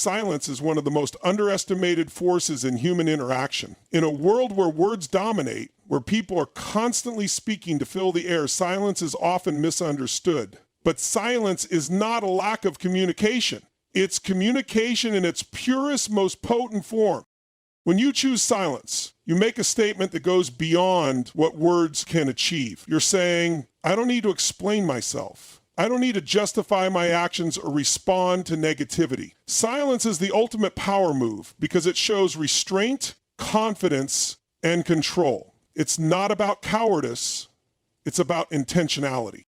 silence is one of the most underestimated forces in human interaction. In a world where words dominate, where people are constantly speaking to fill the air, silence is often misunderstood. But silence is not a lack of communication. It's communication in its purest, most potent form. When you choose silence, you make a statement that goes beyond what words can achieve. You're saying, I don't need to explain myself. I don't need to justify my actions or respond to negativity. Silence is the ultimate power move because it shows restraint, confidence, and control. It's not about cowardice. It's about intentionality.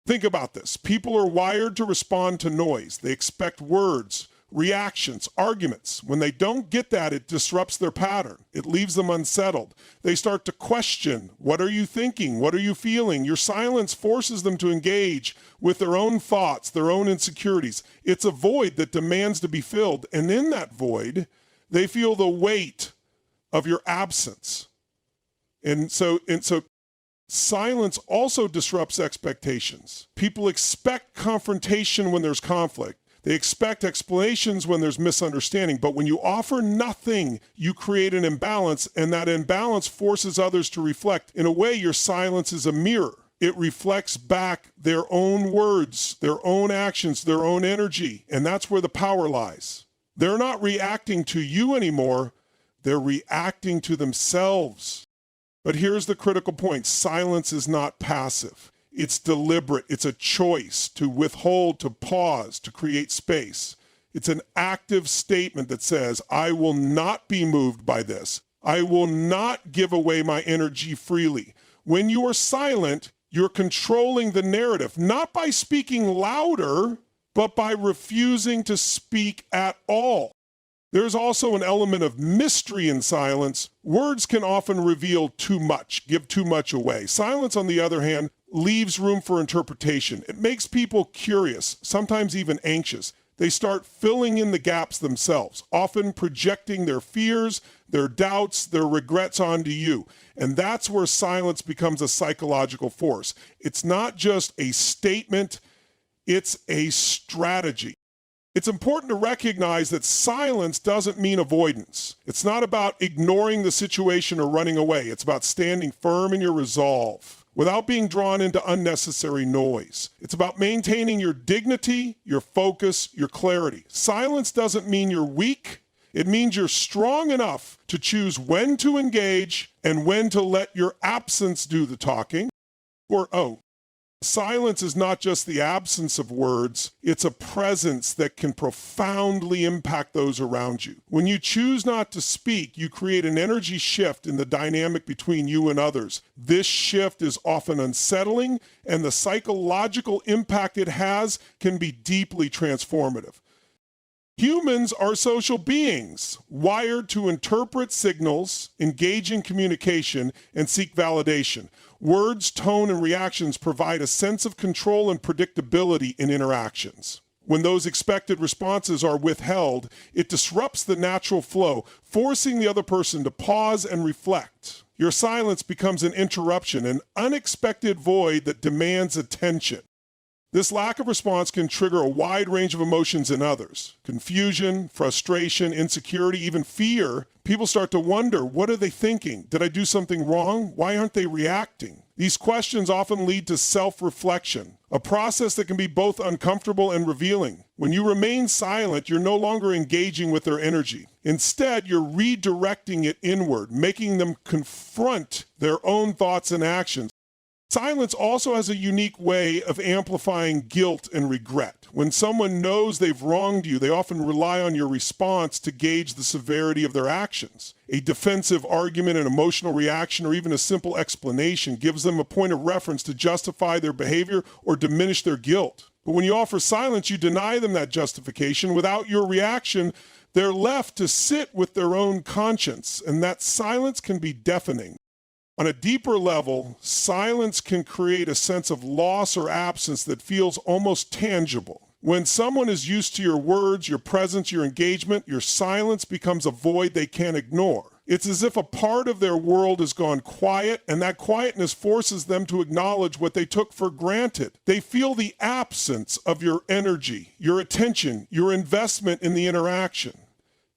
Think about this. People are wired to respond to noise. They expect words, reactions, arguments. When they don't get that, it disrupts their pattern. It leaves them unsettled. They start to question, what are you thinking? What are you feeling? Your silence forces them to engage with their own thoughts, their own insecurities. It's a void that demands to be filled. And in that void, they feel the weight of your absence. And so silence also disrupts expectations. People expect confrontation when there's conflict. They expect explanations when there's misunderstanding, but when you offer nothing, you create an imbalance, and that imbalance forces others to reflect. In a way, your silence is a mirror. It reflects back their own words, their own actions, their own energy, and that's where the power lies. They're not reacting to you anymore. They're reacting to themselves. But here's the critical point. Silence is not passive. It's deliberate. It's a choice to withhold, to pause, to create space. It's an active statement that says, I will not be moved by this. I will not give away my energy freely. When you are silent, you're controlling the narrative, not by speaking louder, but by refusing to speak at all. There's also an element of mystery in silence. Words can often reveal too much, give too much away. Silence, on the other hand, leaves room for interpretation. It makes people curious, sometimes even anxious. They start filling in the gaps themselves, often projecting their fears, their doubts, their regrets onto you. And that's where silence becomes a psychological force. It's not just a statement, it's a strategy. It's important to recognize that silence doesn't mean avoidance. It's not about ignoring the situation or running away. It's about standing firm in your resolve without being drawn into unnecessary noise. It's about maintaining your dignity, your focus, your clarity. Silence doesn't mean you're weak. It means you're strong enough to choose when to engage and when to let your absence do the talking. Silence is not just the absence of words, it's a presence that can profoundly impact those around you. When you choose not to speak, you create an energy shift in the dynamic between you and others. This shift is often unsettling, and the psychological impact it has can be deeply transformative. Humans are social beings, wired to interpret signals, engage in communication, and seek validation. Words, tone, and reactions provide a sense of control and predictability in interactions. When those expected responses are withheld, it disrupts the natural flow, forcing the other person to pause and reflect. Your silence becomes an interruption, an unexpected void that demands attention. This lack of response can trigger a wide range of emotions in others. Confusion, frustration, insecurity, even fear. People start to wonder, what are they thinking? Did I do something wrong? Why aren't they reacting? These questions often lead to self-reflection, a process that can be both uncomfortable and revealing. When you remain silent, you're no longer engaging with their energy. Instead, you're redirecting it inward, making them confront their own thoughts and actions. Silence also has a unique way of amplifying guilt and regret. When someone knows they've wronged you, they often rely on your response to gauge the severity of their actions. A defensive argument, an emotional reaction, or even a simple explanation gives them a point of reference to justify their behavior or diminish their guilt. But when you offer silence, you deny them that justification. Without your reaction, they're left to sit with their own conscience, and that silence can be deafening. On a deeper level, silence can create a sense of loss or absence that feels almost tangible. When someone is used to your words, your presence, your engagement, your silence becomes a void they can't ignore. It's as if a part of their world has gone quiet, and that quietness forces them to acknowledge what they took for granted. They feel the absence of your energy, your attention, your investment in the interaction.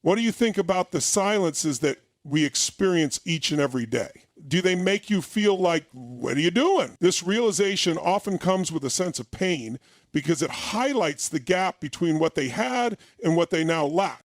What do you think about the silences that we experience each and every day? Do they make you feel like, what are you doing? This realization often comes with a sense of pain because it highlights the gap between what they had and what they now lack.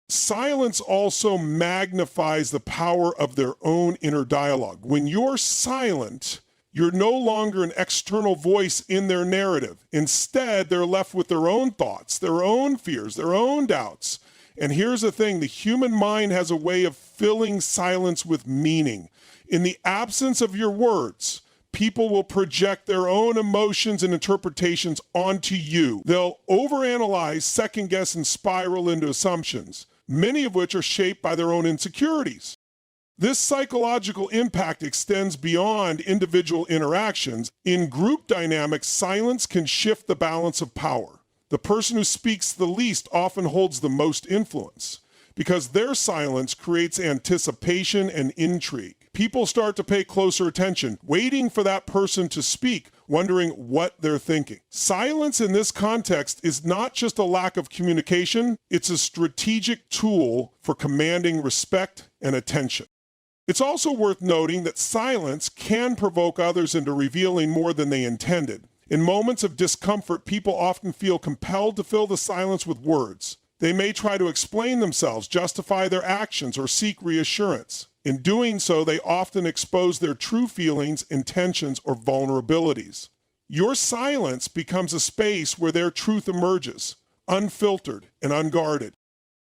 Silence also magnifies the power of their own inner dialogue. When you're silent, you're no longer an external voice in their narrative. Instead, they're left with their own thoughts, their own fears, their own doubts. And here's the thing, the human mind has a way of filling silence with meaning. In the absence of your words, people will project their own emotions and interpretations onto you. They'll overanalyze, second guess, and spiral into assumptions, many of which are shaped by their own insecurities. This psychological impact extends beyond individual interactions. In group dynamics, silence can shift the balance of power. The person who speaks the least often holds the most influence because their silence creates anticipation and intrigue. People start to pay closer attention, waiting for that person to speak, wondering what they're thinking. Silence in this context is not just a lack of communication, it's a strategic tool for commanding respect and attention. It's also worth noting that silence can provoke others into revealing more than they intended. In moments of discomfort, people often feel compelled to fill the silence with words. They may try to explain themselves, justify their actions, or seek reassurance. In doing so, they often expose their true feelings, intentions, or vulnerabilities. Your silence becomes a space where their truth emerges, unfiltered and unguarded.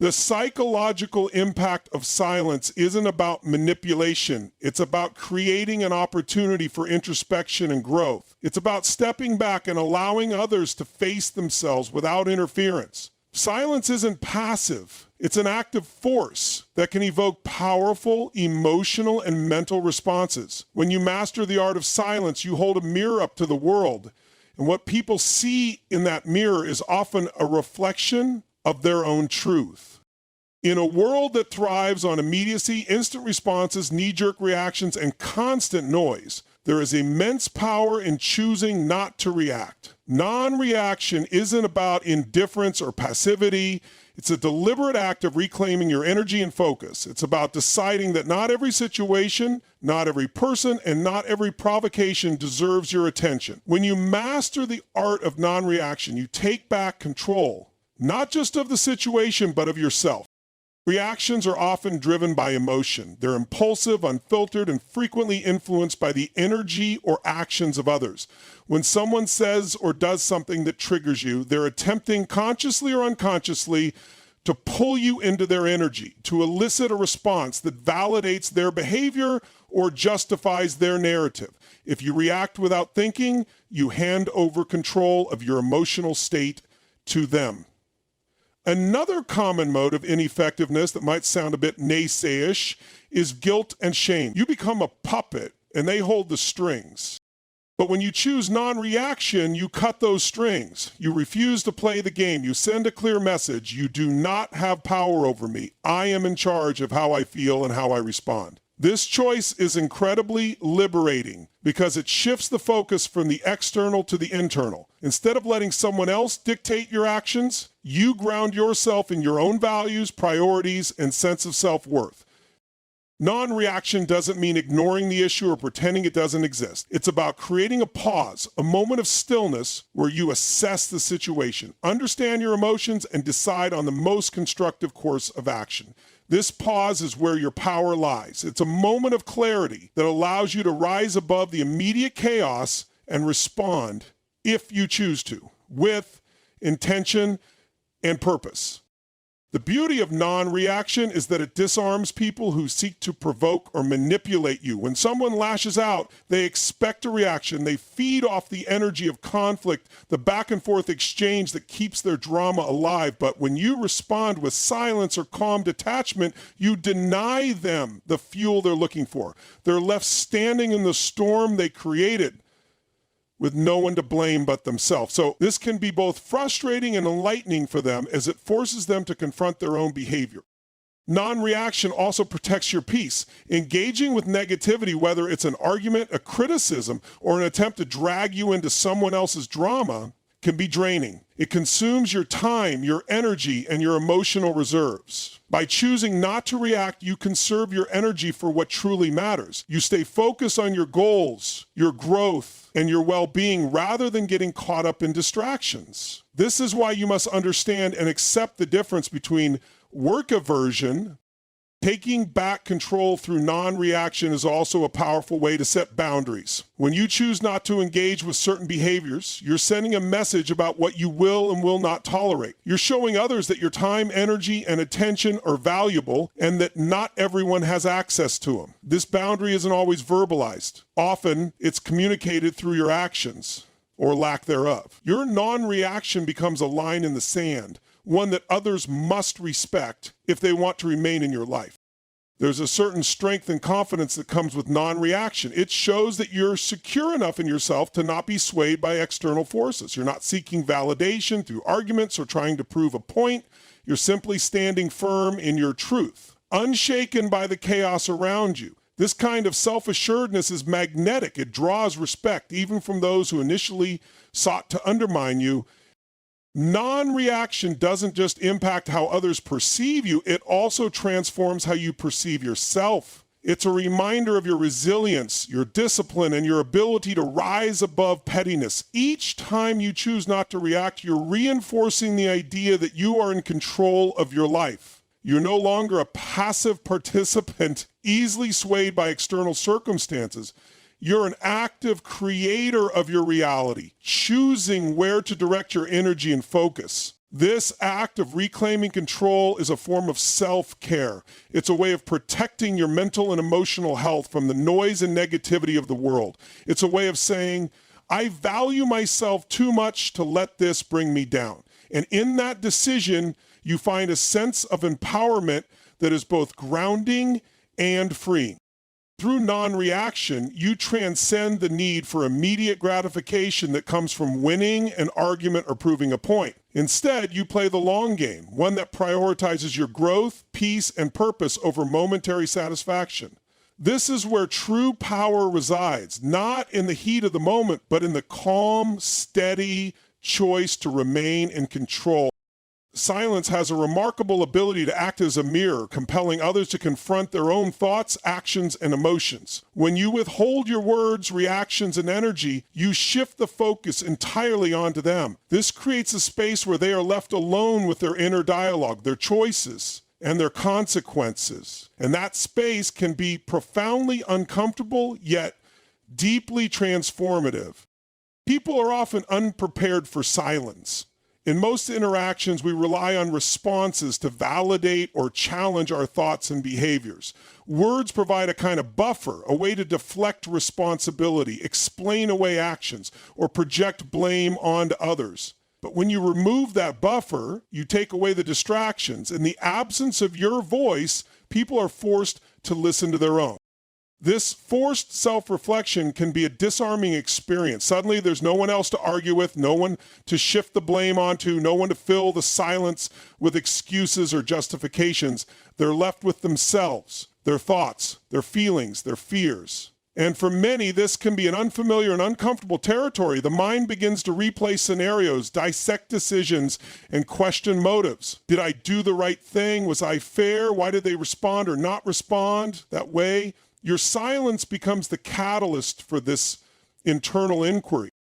The psychological impact of silence isn't about manipulation. It's about creating an opportunity for introspection and growth. It's about stepping back and allowing others to face themselves without interference. Silence isn't passive. It's an active force that can evoke powerful emotional and mental responses. When you master the art of silence, you hold a mirror up to the world. And what people see in that mirror is often a reflection of their own truth. In a world that thrives on immediacy, instant responses, knee-jerk reactions, and constant noise, there is immense power in choosing not to react. Non-reaction isn't about indifference or passivity. It's a deliberate act of reclaiming your energy and focus. It's about deciding that not every situation, not every person, and not every provocation deserves your attention. When you master the art of non-reaction, you take back control, not just of the situation, but of yourself. Reactions are often driven by emotion. They're impulsive, unfiltered, and frequently influenced by the energy or actions of others. When someone says or does something that triggers you, they're attempting consciously or unconsciously to pull you into their energy, to elicit a response that validates their behavior or justifies their narrative. If you react without thinking, you hand over control of your emotional state to them. Another common mode of ineffectiveness that might sound a bit naysayish is guilt and shame. You become a puppet and they hold the strings. But when you choose non-reaction, you cut those strings. You refuse to play the game. You send a clear message. You do not have power over me. I am in charge of how I feel and how I respond. This choice is incredibly liberating because it shifts the focus from the external to the internal. Instead of letting someone else dictate your actions, you ground yourself in your own values, priorities, and sense of self-worth. Non-reaction doesn't mean ignoring the issue or pretending it doesn't exist. It's about creating a pause, a moment of stillness where you assess the situation, understand your emotions, and decide on the most constructive course of action. This pause is where your power lies. It's a moment of clarity that allows you to rise above the immediate chaos and respond, if you choose to, with intention and purpose. The beauty of non-reaction is that it disarms people who seek to provoke or manipulate you. When someone lashes out, they expect a reaction. They feed off the energy of conflict, the back and forth exchange that keeps their drama alive. But when you respond with silence or calm detachment, you deny them the fuel they're looking for. They're left standing in the storm they created, with no one to blame but themselves. So this can be both frustrating and enlightening for them as it forces them to confront their own behavior. Non-reaction also protects your peace. Engaging with negativity, whether it's an argument, a criticism, or an attempt to drag you into someone else's drama, can be draining. It consumes your time, your energy, and your emotional reserves. By choosing not to react, you conserve your energy for what truly matters. You stay focused on your goals, your growth, and your well-being rather than getting caught up in distractions. This is why you must understand and accept the difference between work aversion. Taking back control through non-reaction is also a powerful way to set boundaries. When you choose not to engage with certain behaviors, you're sending a message about what you will and will not tolerate. You're showing others that your time, energy, and attention are valuable and that not everyone has access to them. This boundary isn't always verbalized. Often, it's communicated through your actions or lack thereof. Your non-reaction becomes a line in the sand, one that others must respect if they want to remain in your life. There's a certain strength and confidence that comes with non-reaction. It shows that you're secure enough in yourself to not be swayed by external forces. You're not seeking validation through arguments or trying to prove a point. You're simply standing firm in your truth, unshaken by the chaos around you. This kind of self-assuredness is magnetic. It draws respect, even from those who initially sought to undermine you. Non-reaction doesn't just impact how others perceive you, it also transforms how you perceive yourself. It's a reminder of your resilience, your discipline, and your ability to rise above pettiness. Each time you choose not to react, you're reinforcing the idea that you are in control of your life. You're no longer a passive participant, easily swayed by external circumstances. You're an active creator of your reality, choosing where to direct your energy and focus. This act of reclaiming control is a form of self-care. It's a way of protecting your mental and emotional health from the noise and negativity of the world. It's a way of saying, I value myself too much to let this bring me down. And in that decision, you find a sense of empowerment that is both grounding and freeing. Through non-reaction, you transcend the need for immediate gratification that comes from winning an argument or proving a point. Instead, you play the long game, one that prioritizes your growth, peace, and purpose over momentary satisfaction. This is where true power resides, not in the heat of the moment, but in the calm, steady choice to remain in control. Silence has a remarkable ability to act as a mirror, compelling others to confront their own thoughts, actions, and emotions. When you withhold your words, reactions, and energy, you shift the focus entirely onto them. This creates a space where they are left alone with their inner dialogue, their choices, and their consequences. And that space can be profoundly uncomfortable, yet deeply transformative. People are often unprepared for silence. In most interactions, we rely on responses to validate or challenge our thoughts and behaviors. Words provide a kind of buffer, a way to deflect responsibility, explain away actions, or project blame onto others. But when you remove that buffer, you take away the distractions. In the absence of your voice, people are forced to listen to their own. This forced self-reflection can be a disarming experience. Suddenly, there's no one else to argue with, no one to shift the blame onto, no one to fill the silence with excuses or justifications. They're left with themselves, their thoughts, their feelings, their fears. And for many, this can be an unfamiliar and uncomfortable territory. The mind begins to replay scenarios, dissect decisions, and question motives. Did I do the right thing? Was I fair? Why did they respond or not respond that way? Your silence becomes the catalyst for this internal inquiry.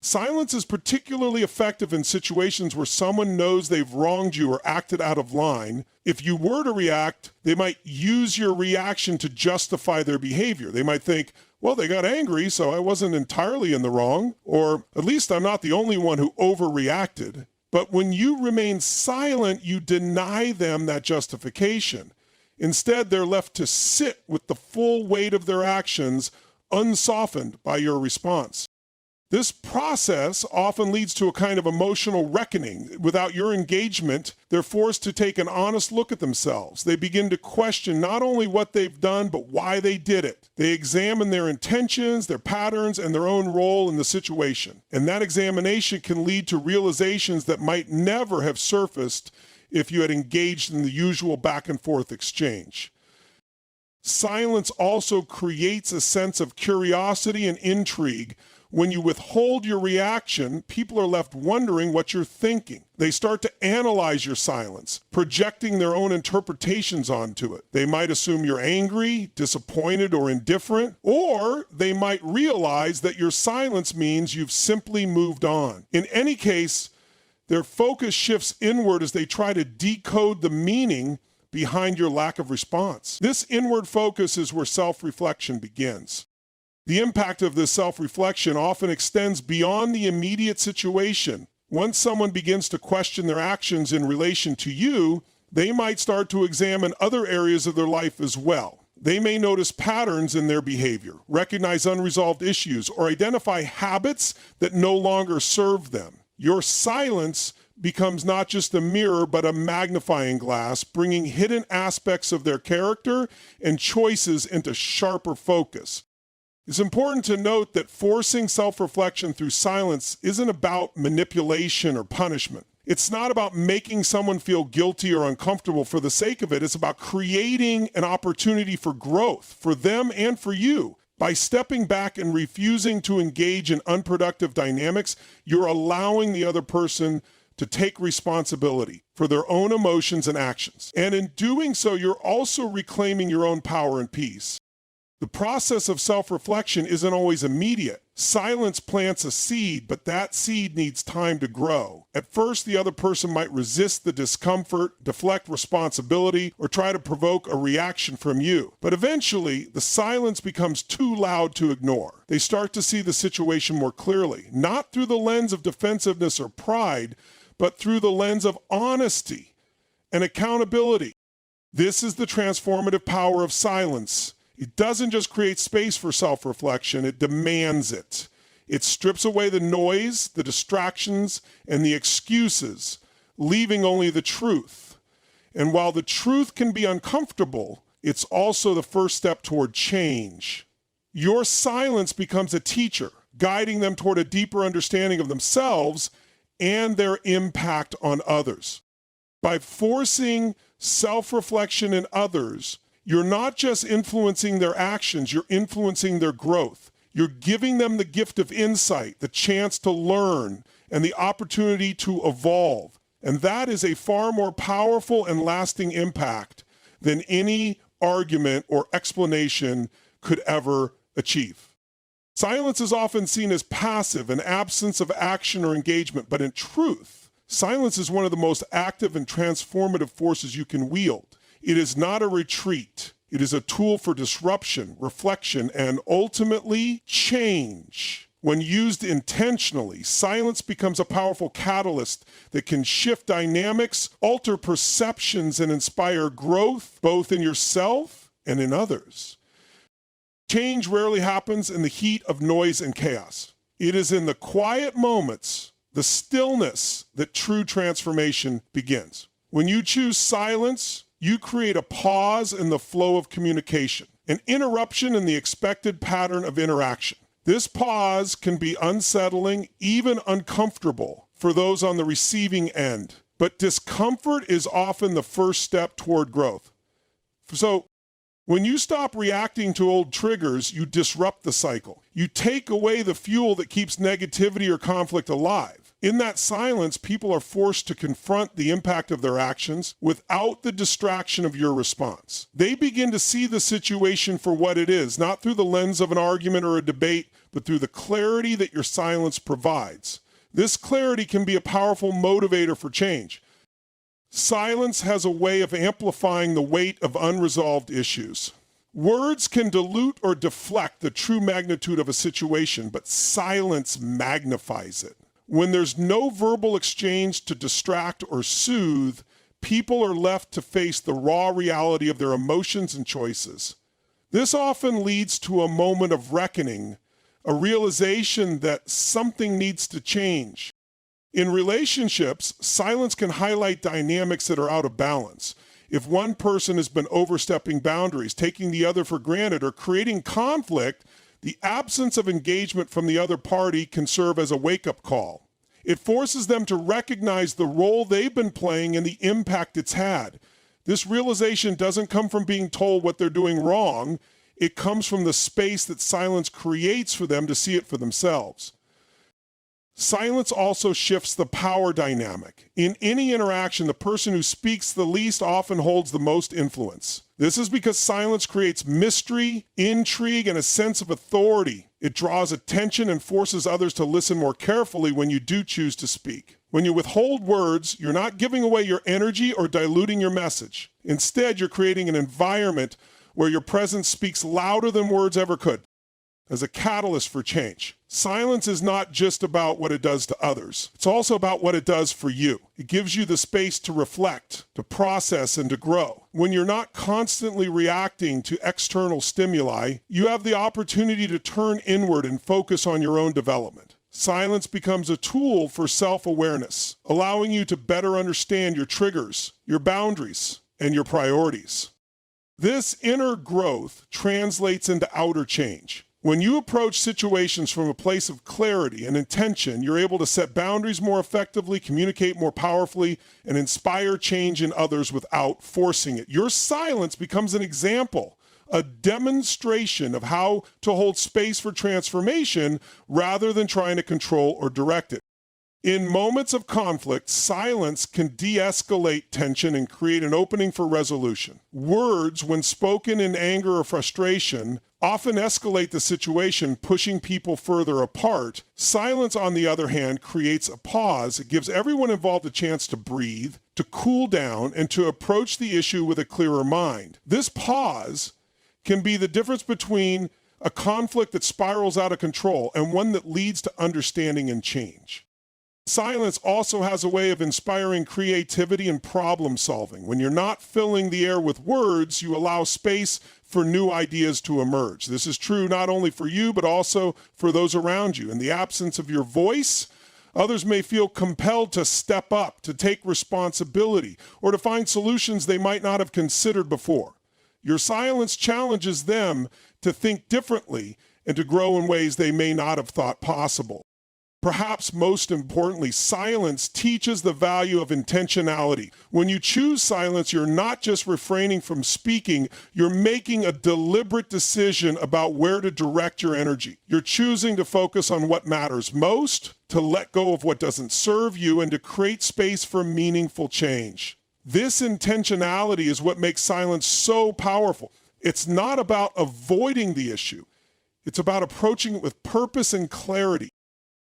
Silence is particularly effective in situations where someone knows they've wronged you or acted out of line. If you were to react, they might use your reaction to justify their behavior. They might think, well, they got angry, so I wasn't entirely in the wrong, or at least I'm not the only one who overreacted. But when you remain silent, you deny them that justification. Instead, they're left to sit with the full weight of their actions, unsoftened by your response. This process often leads to a kind of emotional reckoning. Without your engagement, they're forced to take an honest look at themselves. They begin to question not only what they've done, but why they did it. They examine their intentions, their patterns, and their own role in the situation. And that examination can lead to realizations that might never have surfaced if you had engaged in the usual back and forth exchange. Silence also creates a sense of curiosity and intrigue. When you withhold your reaction, people are left wondering what you're thinking. They start to analyze your silence, projecting their own interpretations onto it. They might assume you're angry, disappointed, or indifferent, or they might realize that your silence means you've simply moved on. In any case, their focus shifts inward as they try to decode the meaning behind your lack of response. This inward focus is where self-reflection begins. The impact of this self-reflection often extends beyond the immediate situation. Once someone begins to question their actions in relation to you, they might start to examine other areas of their life as well. They may notice patterns in their behavior, recognize unresolved issues, or identify habits that no longer serve them. Your silence becomes not just a mirror, but a magnifying glass, bringing hidden aspects of their character and choices into sharper focus. It's important to note that forcing self-reflection through silence isn't about manipulation or punishment. It's not about making someone feel guilty or uncomfortable for the sake of it. It's about creating an opportunity for growth for them and for you. By stepping back and refusing to engage in unproductive dynamics, you're allowing the other person to take responsibility for their own emotions and actions. And in doing so, you're also reclaiming your own power and peace. The process of self-reflection isn't always immediate. Silence plants a seed, but that seed needs time to grow. At first, the other person might resist the discomfort, deflect responsibility, or try to provoke a reaction from you. But eventually, the silence becomes too loud to ignore. They start to see the situation more clearly, not through the lens of defensiveness or pride, but through the lens of honesty and accountability. This is the transformative power of silence. It doesn't just create space for self-reflection, it demands it. It strips away the noise, the distractions, and the excuses, leaving only the truth. And while the truth can be uncomfortable, it's also the first step toward change. Your silence becomes a teacher, guiding them toward a deeper understanding of themselves and their impact on others. By forcing self-reflection in others, you're not just influencing their actions, you're influencing their growth. You're giving them the gift of insight, the chance to learn, and the opportunity to evolve. And that is a far more powerful and lasting impact than any argument or explanation could ever achieve. Silence is often seen as passive, an absence of action or engagement, but in truth, silence is one of the most active and transformative forces you can wield. It is not a retreat. It is a tool for disruption, reflection, and ultimately change. When used intentionally, silence becomes a powerful catalyst that can shift dynamics, alter perceptions, and inspire growth, both in yourself and in others. Change rarely happens in the heat of noise and chaos. It is in the quiet moments, the stillness, that true transformation begins. When you choose silence, you create a pause in the flow of communication, an interruption in the expected pattern of interaction. This pause can be unsettling, even uncomfortable for those on the receiving end, but discomfort is often the first step toward growth. So, when you stop reacting to old triggers, you disrupt the cycle. You take away the fuel that keeps negativity or conflict alive. In that silence, people are forced to confront the impact of their actions without the distraction of your response. They begin to see the situation for what it is, not through the lens of an argument or a debate, but through the clarity that your silence provides. This clarity can be a powerful motivator for change. Silence has a way of amplifying the weight of unresolved issues. Words can dilute or deflect the true magnitude of a situation, but silence magnifies it. When there's no verbal exchange to distract or soothe, people are left to face the raw reality of their emotions and choices. This often leads to a moment of reckoning, a realization that something needs to change. In relationships, silence can highlight dynamics that are out of balance. If one person has been overstepping boundaries, taking the other for granted, or creating conflict, the absence of engagement from the other party can serve as a wake-up call. It forces them to recognize the role they've been playing and the impact it's had. This realization doesn't come from being told what they're doing wrong. It comes from the space that silence creates for them to see it for themselves. Silence also shifts the power dynamic. In any interaction, the person who speaks the least often holds the most influence. This is because silence creates mystery, intrigue, and a sense of authority. It draws attention and forces others to listen more carefully when you do choose to speak. When you withhold words, you're not giving away your energy or diluting your message. Instead, you're creating an environment where your presence speaks louder than words ever could, as a catalyst for change. Silence is not just about what it does to others. It's also about what it does for you. It gives you the space to reflect, to process, and to grow. When you're not constantly reacting to external stimuli, you have the opportunity to turn inward and focus on your own development. Silence becomes a tool for self-awareness, allowing you to better understand your triggers, your boundaries, and your priorities. This inner growth translates into outer change. When you approach situations from a place of clarity and intention, you're able to set boundaries more effectively, communicate more powerfully, and inspire change in others without forcing it. Your silence becomes an example, a demonstration of how to hold space for transformation rather than trying to control or direct it. In moments of conflict, silence can de-escalate tension and create an opening for resolution. Words, when spoken in anger or frustration, often escalate the situation, pushing people further apart. Silence, on the other hand, creates a pause. It gives everyone involved a chance to breathe, to cool down, and to approach the issue with a clearer mind. This pause can be the difference between a conflict that spirals out of control and one that leads to understanding and change. Silence also has a way of inspiring creativity and problem solving. When you're not filling the air with words, you allow space for new ideas to emerge. This is true not only for you, but also for those around you. In the absence of your voice, others may feel compelled to step up, to take responsibility, or to find solutions they might not have considered before. Your silence challenges them to think differently and to grow in ways they may not have thought possible. Perhaps most importantly, silence teaches the value of intentionality. When you choose silence, you're not just refraining from speaking, you're making a deliberate decision about where to direct your energy. You're choosing to focus on what matters most, to let go of what doesn't serve you, and to create space for meaningful change. This intentionality is what makes silence so powerful. It's not about avoiding the issue. It's about approaching it with purpose and clarity.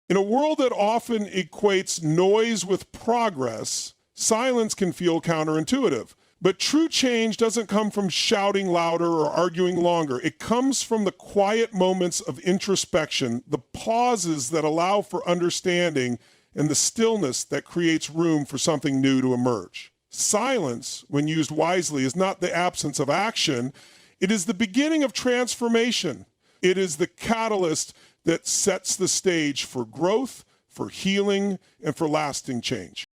In a world that often equates noise with progress, silence can feel counterintuitive. But true change doesn't come from shouting louder or arguing longer. It comes from the quiet moments of introspection, the pauses that allow for understanding, and the stillness that creates room for something new to emerge. Silence, when used wisely, is not the absence of action. It is the beginning of transformation. It is the catalyst that sets the stage for growth, for healing, and for lasting change.